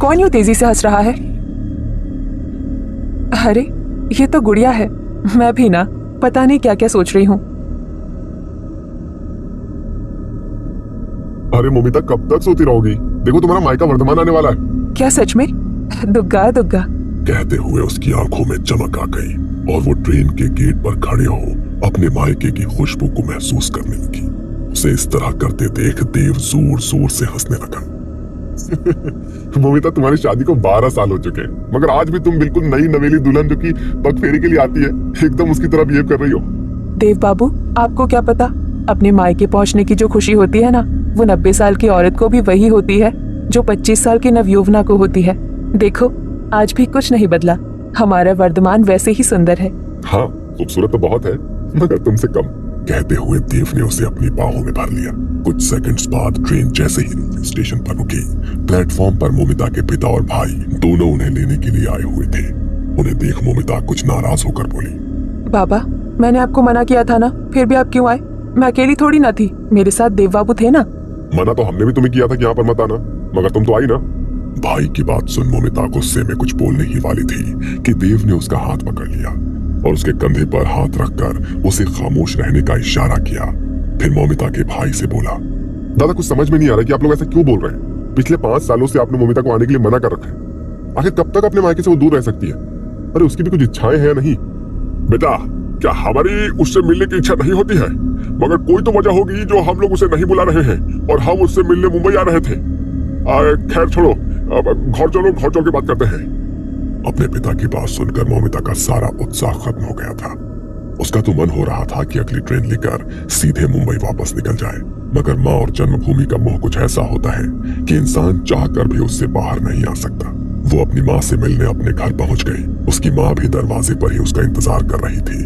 कौन यूं तेजी से हंस रहा है? अरे ये तो गुड़िया है। मैं भी ना पता नहीं क्या क्या सोच रही हूँ। अरे मोमिता, कब तक सोती रहोगी? देखो तुम्हारा मायका वर्धमान आने वाला है। क्या सच में? दुग्गा दुग्गा। कहते हुए उसकी आंखों में चमक आ गई और वो ट्रेन के गेट पर खड़े हो अपने मायके की खुशबू को महसूस करने लगी। उसे इस तरह करते देख देव जोर जोर से हंसने लगा। मोमिता, तुम्हारी शादी को 12 साल हो चुके हैं, मगर आज भी तुम बिल्कुल नई नवेली दुल्हन जो कि पग फेरी के लिए आती है, एकदम उसकी तरह बिहेव कर रही हो। देव बाबू, आपको क्या पता, अपने मायके पहुंचने की जो खुशी होती है ना, वो 90 साल की औरत को भी वही होती है जो 25 साल की नवयुवना को होती है। देखो, आज भी कुछ नहीं बदला। हमारा वर्धमान वैसे ही सुंदर है। हाँ, खूबसूरत तो बहुत है, मगर तुमसे कम। कहते हुए देव ने उसे अपनी बाहों में भर लिया। कुछ सेकंड्स बाद ट्रेन जैसे ही रेलवे स्टेशन पर रुकी, प्लेटफॉर्म पर मोमिता के पिता और भाई दोनों उन्हें लेने के लिए आए हुए थे। उन्हें देख मोमिता कुछ नाराज होकर बोली, बाबा, मैंने आपको मना किया था ना, फिर भी आप क्यों आए? मैं अकेली थोड़ी ना थी, मेरे साथ देव बाबू थे ना। मना तो हमने भी तुम्हें किया था कि यहाँ पर मत आना, मगर तुम तो आई ना। भाई की बात सुन मोमिता गुस्से में कुछ बोलने ही वाली थी कि देव ने उसका हाथ पकड़ लिया और उसके कंधे पर हाथ रखकर उसे खामोश रहने का इशारा किया। फिर मोमिता के भाई से बोला, दादा, कुछ समझ में नहीं आ रहा कि आप लोग ऐसा क्यों बोल रहे हैं? पिछले 5 सालों से आपने मोमिता को आने के लिए मना कर रखा है। आखिर कब तक अपने मायके से वो दूर रह सकती है? अरे उसकी भी कुछ इच्छाएं हैं नहीं? बेटा, क्या हमारी उससे मिलने की इच्छा नहीं होती है? मगर कोई तो वजह होगी जो हम लोग उसे नहीं बुला रहे हैं, और हम उससे मिलने मुंबई आ रहे थे। खैर छोड़ो, अब घर चलो, घर चल के बात करते हैं। अपने पिता की बात सुनकर मोमिता का सारा उत्साह खत्म हो गया था। उसका तो मन हो रहा था कि अगली ट्रेन लेकर सीधे मुंबई वापस निकल जाए, मगर माँ और जन्मभूमि का मोह कुछ ऐसा होता है कि इंसान चाहकर भी उससे बाहर नहीं आ सकता। वो अपनी माँ से मिलने अपने घर पहुंच गई। उसकी माँ भी दरवाजे पर ही उसका इंतजार कर रही थी।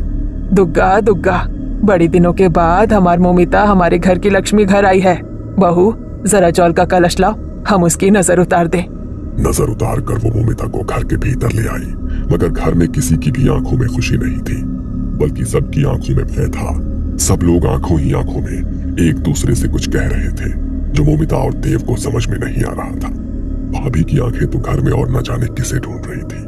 दुग्गा दुग्गा, बड़ी दिनों के बाद हमारी मोमिता हमारे घर की लक्ष्मी घर आई है। बहू, जरा जौल का कलश लाओ, हम उसकी नजर उतार दें। नजर उतार कर वो मोमिता को घर के भीतर ले आई, मगर घर में किसी की भी आंखों में खुशी नहीं थी, बल्कि सबकी आंखों में भय था। सब लोग आंखों ही आंखों में एक दूसरे से कुछ कह रहे थे जो मोमिता और देव को समझ में नहीं आ रहा था। भाभी की आंखें तो घर में और न जाने किसे ढूंढ रही थी।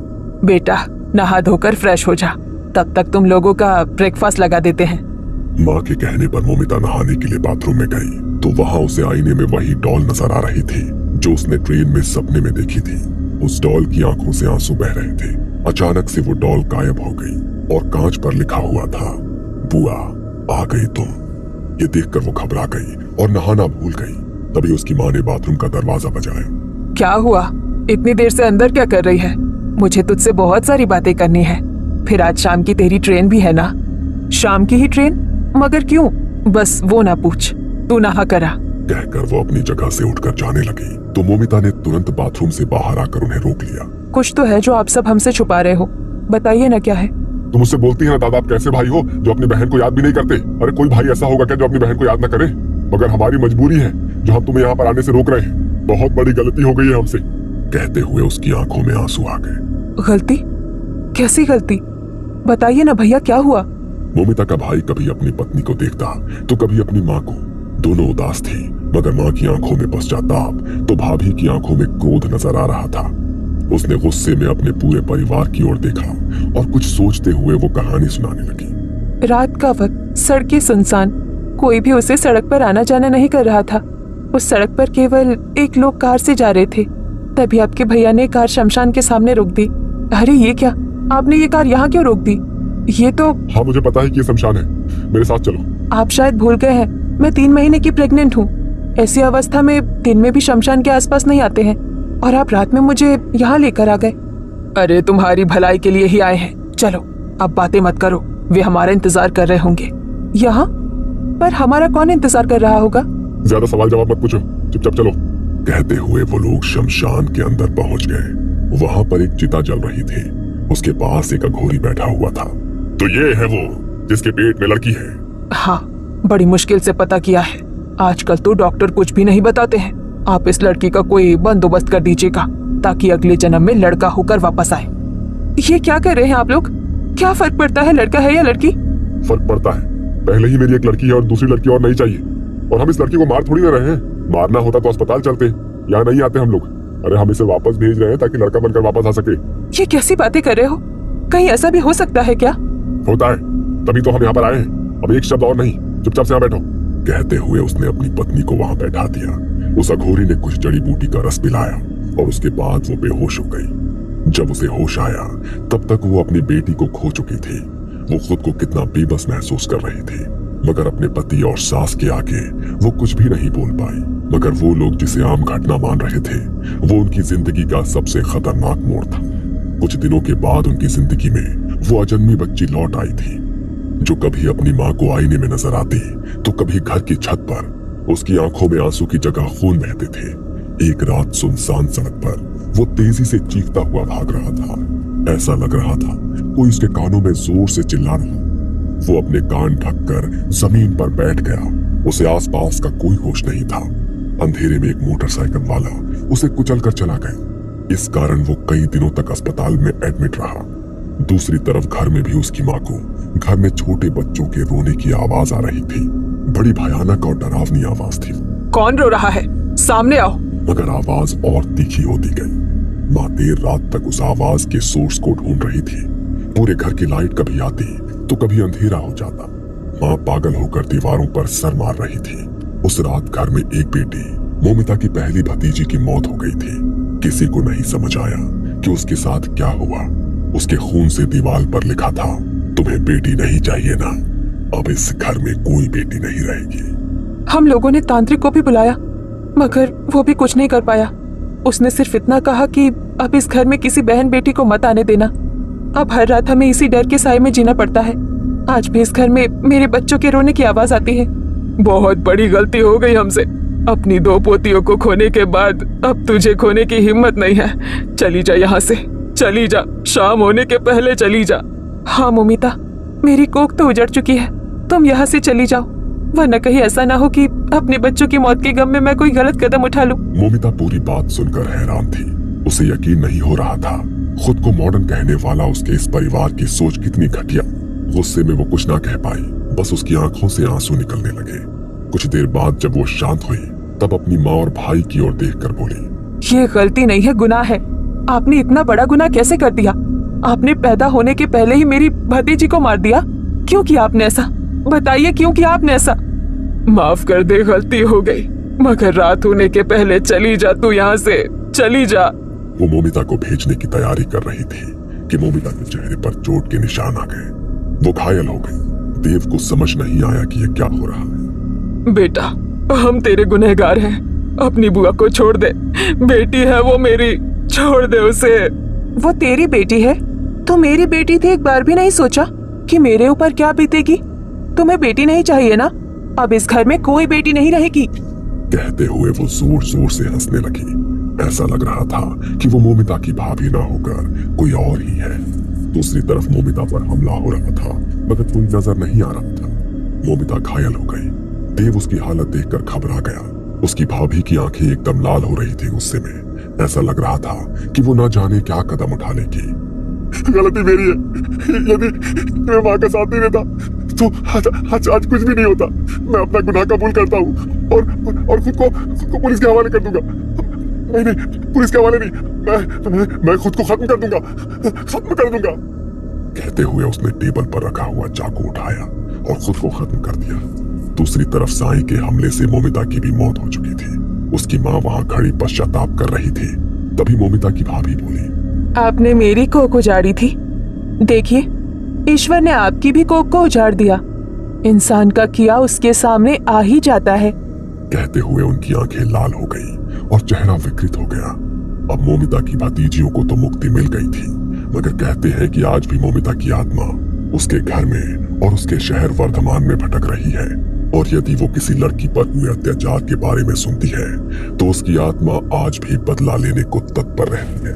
बेटा, नहा धोकर फ्रेश हो जा, तब तक तुम लोगों का ब्रेकफास्ट लगा देते हैं। माँ के कहने पर मोमिता नहाने के लिए बाथरूम में गई तो वहाँ उसे आईने में वही डॉल नजर आ रही थी जो उसने ट्रेन में सपने में देखी थी। उस डॉल की आंखों से आंसू बह रहे थे। अचानक से वो डॉल गायब हो गई और कांच पर लिखा हुआ था, बुआ आ गई तुम। ये देखकर वो घबरा गई और नहाना भूल गई। तभी उसकी माँ ने बाथरूम का दरवाजा बजाया। क्या हुआ? इतनी देर से अंदर क्या कर रही है? मुझे तुझसे बहुत सारी बातें करनी है। फिर आज शाम की तेरी ट्रेन भी है ना? शाम की ही ट्रेन? मगर क्यों? बस वो ना पूछ, तू नहा करा। कहकर वो अपनी जगह से उठकर जाने लगी तो मोमिता ने तुरंत बाथरूम से बाहर आकर उन्हें रोक लिया। कुछ तो है जो आप सब हमसे छुपा रहे हो, बताइए ना क्या है। तुम मुझसे बोलती है ना दादा, आप कैसे भाई हो जो अपनी बहन को याद भी नहीं करते? अरे कोई भाई ऐसा होगा क्या जो अपनी बहन को याद न करे? मगर हमारी मजबूरी है जो हम तुम्हें यहाँ पर आने से रोक रहे हैं। बहुत बड़ी गलती हो गई है हमसे। कहते हुए उसकी आंखों में आंसू आ गए। गलती? कैसी गलती? बताइए ना भैया, क्या हुआ? मोमिता का भाई कभी अपनी पत्नी को देखता तो कभी अपनी माँ को। दोनों उदास थी, मगर माँ की आंखों में पश्चाताप तो भाभी की आंखों में क्रोध नजर आ रहा था। उसने गुस्से में अपने पूरे परिवार की ओर देखा और कुछ सोचते हुए वो कहानी सुनाने लगी। रात का वक्त, सड़कें सुनसान, कोई भी उसे सड़क पर आना जाना नहीं कर रहा था। उस सड़क पर केवल एक लोग कार से जा रहे थे। तभी आपके भैया ने कार शमशान के सामने रोक दी। अरे ये क्या, आपने ये कार यहाँ क्यों रोक दी? ये तो... हाँ, मुझे पता है कि ये शमशान है, मेरे साथ चलो। आप शायद भूल गए हैं, मैं 3 महीने की प्रेग्नेंट हूँ। ऐसी अवस्था में दिन में भी शमशान के आसपास नहीं आते हैं, और आप रात में मुझे यहाँ लेकर आ गए। अरे तुम्हारी भलाई के लिए ही आए हैं, चलो अब बातें मत करो, वे हमारा इंतजार कर रहे होंगे यहाँ पर। हमारा कौन इंतजार कर रहा होगा? ज्यादा सवाल जवाब मत पूछो, चुपचाप चलो। कहते हुए वो लोग शमशान के अंदर पहुंच गए। वहाँ पर एक चिता जल रही थी, उसके पास एक अघोरी बैठा हुआ था। तो ये है वो जिसके पेट में लड़की है? हाँ, बड़ी मुश्किल से पता किया है। आजकल तो डॉक्टर कुछ भी नहीं बताते हैं। आप इस लड़की का कोई बंदोबस्त कर दीजिएगा ताकि अगले जन्म में लड़का होकर वापस आए। ये क्या कर रहे हैं आप लोग? क्या फर्क पड़ता है लड़का है या लड़की? फर्क पड़ता है, पहले ही मेरी एक लड़की है और दूसरी लड़की और नहीं चाहिए। और हम इस लड़की को मार थोड़ी ना रहे हैं। मारना होता तो अस्पताल चलते, यहाँ नहीं आते हम लोग। अरे हम इसे वापस भेज रहे हैं ताकि लड़का बनकर वापस आ सके। ये कैसी बातें कर रहे हो? कहीं ऐसा भी हो सकता है क्या? होता है, तभी तो हम यहाँ पर आए हैं। अब एक शब्द और नहीं, चुपचाप से यहाँ बैठो। कहते हुए उसने अपनी पत्नी को वहां बैठा दिया। उस अघोरी ने कुछ जड़ी बूटी का रस पिलाया और उसके बाद वो बेहोश हो गई। जब उसे होश आया तब तक वो अपनी बेटी को खो चुकी थी। वो खुद को कितना बेबस महसूस कर रही थी, मगर अपने पति और सास के आगे वो कुछ भी नहीं बोल पाई। मगर वो लोग जिसे आम घटना मान रहे थे, वो उनकी जिंदगी का सबसे खतरनाक मोड़ था। कुछ दिनों के बाद उनकी जिंदगी में वो अजन्मी बच्ची लौट आई थी, जो कभी अपनी माँ को आईने में नजर आती तो कभी घर की छत पर। उसकी आंखों में आंसू की जगह खून बहते थे। एक रात सुनसान सड़क पर वो तेजी से चीखता हुआ भाग रहा था। ऐसा लग रहा था कोई उसके कानों में जोर से चिल्ला रहा। वो अपने कान ढककर जमीन पर बैठ गया। उसे आसपास का कोई होश नहीं था। अंधेरे में एक मोटरसाइकिल वाला उसे कुचल कर चला गया। इस कारण वो कई दिनों तक अस्पताल में एडमिट रहा। दूसरी तरफ घर में भी उसकी माँ को घर में छोटे बच्चों के रोने की आवाज आ रही थी। बड़ी भयानक और डरावनी आवाज थी। कौन रो रहा है? सामने आओ। मगर आवाज और तीखी होती गई। माँ देर रात तक उस आवाज के सोर्स को ढूंढ रही थी। पूरे घर की लाइट कभी आती तो कभी अंधेरा हो जाता। माँ पागल होकर दीवारों पर सर मार रही थी। उस रात घर में एक बेटी, मोमिता की पहली भतीजी की मौत हो गई थी। किसी को नहीं समझ आया कि उसके साथ क्या हुआ। उसके खून से दीवार पर लिखा था, तुम्हें बेटी नहीं चाहिए ना? अब इस घर में कोई बेटी नहीं रहेगी। हम लोगों ने तांत्रिक को भी बुलाया, मगर वो भी कुछ नहीं कर पाया। उसने सिर्फ इतना कहा कि अब इस घर में किसी बहन बेटी को मत आने देना। अब हर रात हमें इसी डर के साए में जीना पड़ता है। आज भी इस घर में मेरे बच्चों के रोने की आवाज आती है। बहुत बड़ी गलती हो गई हमसे। अपनी 2 पोतियों को खोने के बाद अब तुझे खोने की हिम्मत नहीं है। चली जा यहाँ से, चली जा। शाम होने के पहले चली जा। हाँ मोमिता, मेरी कोख तो उजड़ चुकी है। तुम यहाँ से चली जाओ, वरना कहीं ऐसा ना हो कि अपने बच्चों की मौत के गम में मैं कोई गलत कदम उठा लूं। मोमिता पूरी बात सुनकर हैरान थी। उसे यकीन नहीं हो रहा था खुद को मॉडर्न कहने वाला उसके इस परिवार की सोच कितनी घटिया। गुस्से में वो कुछ ना कह पाई, बस उसकी आंखों से आंसू निकलने लगे। कुछ देर बाद जब वो शांत हुई तब अपनी माँ और भाई की ओर देखकर बोली, ये गलती नहीं है, गुनाह है। आपने इतना बड़ा गुनाह कैसे कर दिया? आपने पैदा होने के पहले ही मेरी भतीजी को मार दिया। क्यों किया आपने ऐसा? बताइए क्यों किया आपने ऐसा? माफ कर दे, गलती हो गई, मगर रात होने के पहले चली जा तू यहाँ से, चली जा। वो मोमिता को भेजने की तैयारी कर रही थी कि मोमिता के चेहरे पर चोट के निशान आ गए। वो घायल हो गई। देव को समझ नहीं आया कि ये क्या हो रहा है। बेटा, हम तेरे गुनहगार हैं। अपनी बुआ को छोड़ दे। बेटी है वो मेरी, छोड़ दे उसे। वो तेरी बेटी है? तो मेरी बेटी थी, एक बार भी नहीं सोचा कि मेरे ऊपर क्या बीतेगी? तुम्हें बेटी नहीं चाहिए ना? अब इस घर में कोई बेटी नहीं रहेगी। कहते हुए वो जोर जोर से हंसने लगी। ऐसा लग रहा था कि वो मोमिता की भाभी ना होकर कोई और ही है। दूसरी तरफ मोमिता पर हमला हो रहा था, मगर कोई नजर नहीं आ रहा था। मोमिता घायल हो गई। देव उसकी हालत देखकर घबरा गया। उसकी भाभी की आंखें एकदम लाल हो रही थी गुस्से में। ऐसा लग रहा था कि वो ना जाने क्या कदम उठा लेगी। गलती मेरी है। यदि मैं माँ का साथ नहीं देता तो आज कुछ भी नहीं होता। मैं अपना गुनाह कबूल करता हूँ और खुद को पुलिस के हवाले कर दूंगा। नहीं, पुलिस के हवाले नहीं, मैं खुद को खत्म कर दूंगा। कहते हुए उसने टेबल पर रखा हुआ चाकू उठाया और खुद को खत्म कर दिया। दूसरी तरफ साईं के हमले से मोमिता की भी मौत हो चुकी थी। उसकी माँ वहां खड़ी पश्चाताप कर रही थी। तभी मोमिता की भाभी बोली, आपने मेरी कोख उजाड़ी थी, देखिए ईश्वर ने आपकी भी कोख को उजाड़ दिया। इंसान का किया उसके सामने आ ही जाता है। कहते हुए उनकी आंखें लाल हो गई और चेहरा विकृत हो गया। अब मोमिता की भतीजियों को तो मुक्ति मिल गई थी, मगर कहते हैं कि आज भी मोमिता की आत्मा उसके घर में और उसके शहर वर्धमान में भटक रही है। और यदि वो किसी लड़की पर हुए अत्याचार के बारे में सुनती है तो उसकी आत्मा आज भी बदला लेने को तत्पर रहती है।